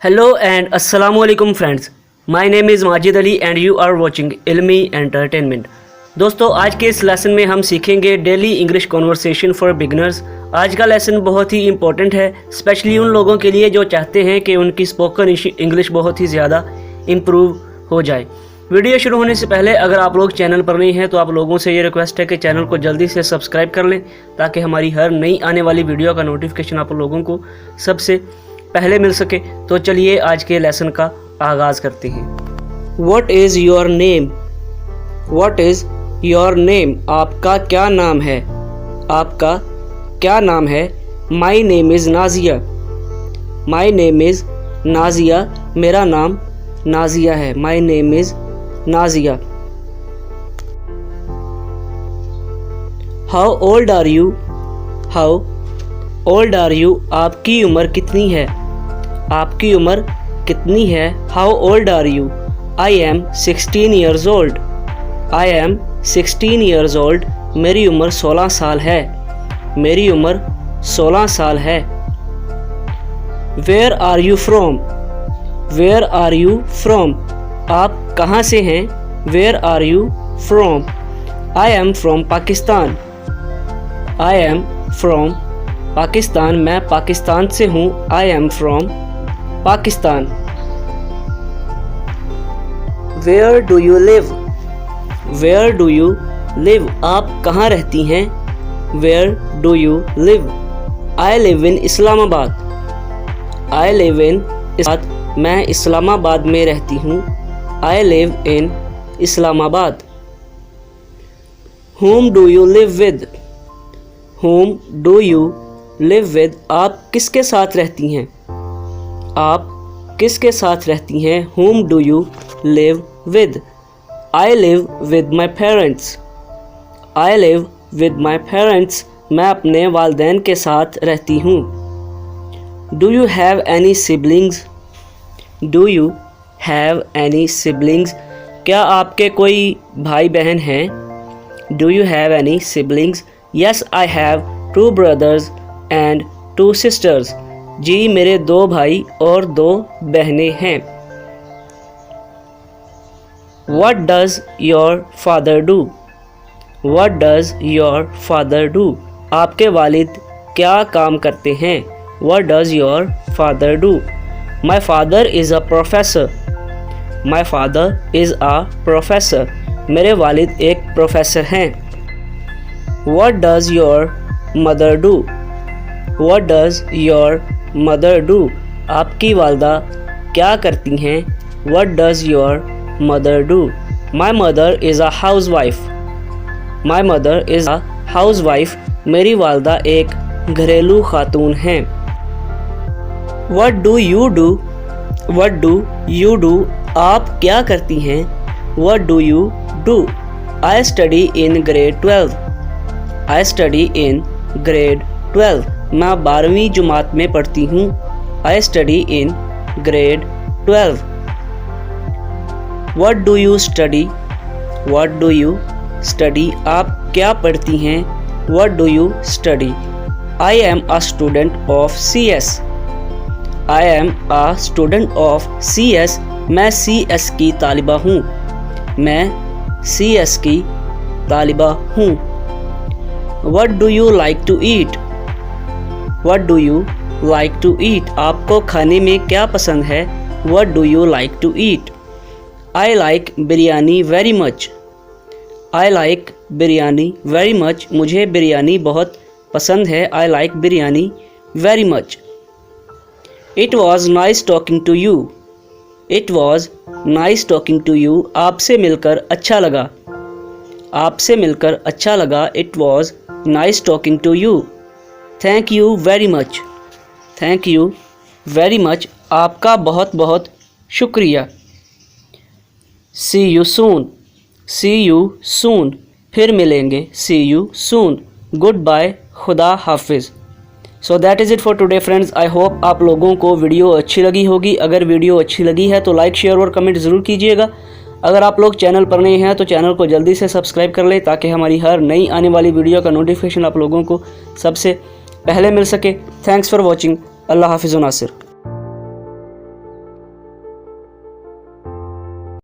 Hello and Assalamu alaikum friends. My name is Majid Ali and you are watching Ilmi entertainment. दोस्तों आज के इस lesson में हम सीखेंगे daily English conversation for beginners. आज का लेसन बहुत ही इंपॉर्टेंट है, स्पेशली उन लोगों के लिए जो चाहते हैं कि उनकी स्पोकन इंग्लिश बहुत ही ज़्यादा इम्प्रूव हो जाए। वीडियो शुरू होने से पहले अगर आप लोग चैनल पर नहीं हैं तो आप लोगों से ये रिक्वेस्ट है कि चैनल को जल्दी से सब्सक्राइब कर लें ताकि हमारी हर नई आने वाली वीडियो का नोटिफिकेशन आप लोगों को सबसे पहले मिल सके। तो चलिए आज के लेसन का आगाज़ करते हैं। What is your name? What is your name? आपका क्या नाम है? आपका क्या नाम है? My name is Nazia. My name is Nazia. मेरा नाम नाजिया है। My name is Nazia. How old are you? How old are you? आपकी उम्र कितनी है? आपकी उम्र कितनी है? How old are you? I am 16 years old. I am 16 years old. मेरी उम्र 16 साल है। मेरी उम्र 16 साल है। Where are you from? Where are you from? आप कहाँ से हैं? Where are you from? I am from Pakistan. I am from Pakistan. मैं पाकिस्तान से हूँ। I am from Pakistan. Where do you live? Where do you live? आप कहाँ रहती हैं? Where do you live? I live in Islamabad. I live in मैं इस्लामाबाद में रहती हूँ। I live in Islamabad. Whom do you live with? Whom do you live with? आप किसके साथ रहती हैं? आप किसके साथ रहती हैं? Whom do you live with? I live with my parents. I live with my parents. मैं अपने वालिदैन के साथ रहती हूँ। Do you have any siblings? Do you have any siblings? क्या आपके कोई भाई बहन हैं? Do you have any siblings? Yes, I have 2 brothers and 2 sisters. जी मेरे 2 भाई और 2 बहनें हैं। What does your father do? What does your father do? आपके वालिद क्या काम करते हैं? What does your father do? My father is a professor. My father is a professor. मेरे वालिद एक प्रोफेसर हैं। What does your mother do? What does your mother do? आपकी वालदा क्या करती हैं? What does your mother do? My mother is a housewife. My mother is a housewife. मेरी वालदा एक घरेलू खातून हैं। What do you do? What do you do? आप क्या करती हैं? What do you do? I study in grade 12. I study in grade 12. मैं 12वीं जमात में पढ़ती हूँ। I study in grade 12. What do you study? What do you study? आप क्या पढ़ती हैं? What do you study? I am a student of CS. I am a student of CS. मैं CS की तालिबा हूँ। मैं CS की तालिबा हूँ। What do you like to eat? What do you like to eat? आपको खाने में क्या पसंद है? What do you like to eat? I like biryani very much. I like biryani very much. मुझे बिरयानी बहुत पसंद है। I like biryani very much. It was nice talking to you. It was nice talking to you. आपसे मिलकर अच्छा लगा। आपसे मिलकर अच्छा लगा। It was nice talking to you. Thank you very much. Thank you very much. आपका बहुत बहुत शुक्रिया। See you soon. See you soon. फिर मिलेंगे। See you soon. Goodbye. खुदा हाफिज़। So that is it for today friends. I hope आप लोगों को वीडियो अच्छी लगी होगी। अगर वीडियो अच्छी लगी है तो लाइक शेयर और कमेंट ज़रूर कीजिएगा। अगर आप लोग चैनल पर नए हैं तो चैनल को जल्दी से सब्सक्राइब कर लें ताकि हमारी हर नई आने वाली वीडियो का नोटिफिकेशन आप लोगों को सबसे पहले मिल सके। Thanks for watching. अल्लाह हाफिज़ नासिर।